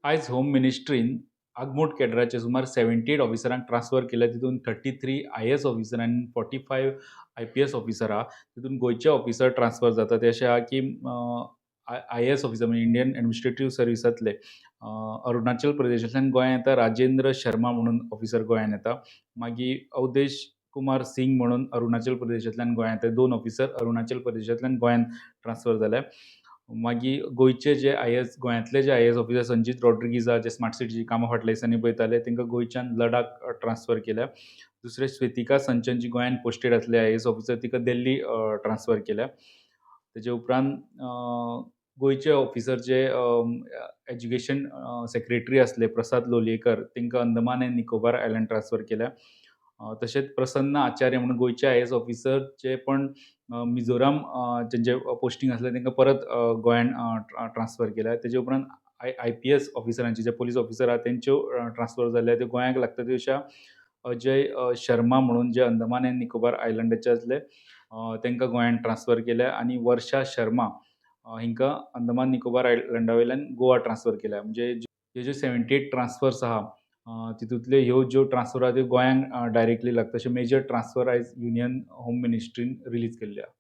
आयज होम मिनिस्ट्रीन आगमोड कॅडराचे सुमार 78 ऑफिसरांक ट्रान्सफर केल्या. तितून 33 आय-ए-एस ऑफिसर आनी 45 आय-पी-एस ऑफिसर आहा. तितून गोंयचे ऑफिसर ट्रान्सफर जाता. ते अशे आहा की आय-ए-एस ऑफिसर म्हणजे इंडियन एडमिनिस्ट्रेटिव्ह सर्व्हिसांतले अरुणाचल प्रदेशांतल्यान गोंयांत येता राजेंद्र शर्मा म्हणून ऑफिसर गोंयांत येता. मागीर अवधेश कुमार सिंग म्हणून अरुणाचल प्रदेशांतल्यान गोंयांत येता. 2 ऑफिसर अरुणाचल प्रदेशांतल्यान गोंयांत ट्रान्सफर जाले. मागीर गोंयचे जे आय-ए-एस गोंयांतले जे आय-ए-एस ऑफिसर संजीत रॉड्रिगीज आहा, जे स्मार्ट सिटीची कामां फाटल्या दिसांनी पळयताले, तांकां गोंयच्यान लडाख ट्रान्सफर केल्या. दुसरे श्वेतिका संचन जी गोंयांत पोस्टेड आसले आय-ए-एस ऑफिसर, तिका दिल्ली ट्रान्सफर केल्या. तेजे उपरांत गोंयचे ऑफिसर जे एज्युकेशन सेक्रेटरी आसले प्रसाद लोलयेकर, तांकां Andaman end Nicobar island transfer केल्या. तशेंच प्रसन्न आचार्य म्हणून गोंयचे आय-ए-एस ऑफिसर जे पण मिझोराम जेंचे पोस्टींग आसलें तांकां परत गोंयांत ट्रान्सफर केल्या. तेजे उपरांत आय-पी-एस ऑफिसरांचे जे पुलीस ऑफिसर आहा तेंच्यो ट्रान्सफर जाल्ल्या. त्यो गोंयांक लागता त्यो अशा अजय शर्मा म्हणून जे अंदमान एंड निकोबार आयलँडाचे आसले, तांकां गोंयांत ट्रान्सफर केल्या आनी वर्षा शर्मा हिंकां अंदमान निकोबार आयलँडा वयल्यान गोवा ट्रान्सफर केल्या. म्हणजे ह्यो ज्यो 78 ट्रान्सफर्स आहा, तितूंतल्यो ह्यो ज्यो ट्रान्सफर आहा त्यो गोंयांक डायरेक्टली लागता. अशे मेजर ट्रान्सफर आयज युनियन होम मिनिस्ट्रीन रिलीज केल्ले आहा.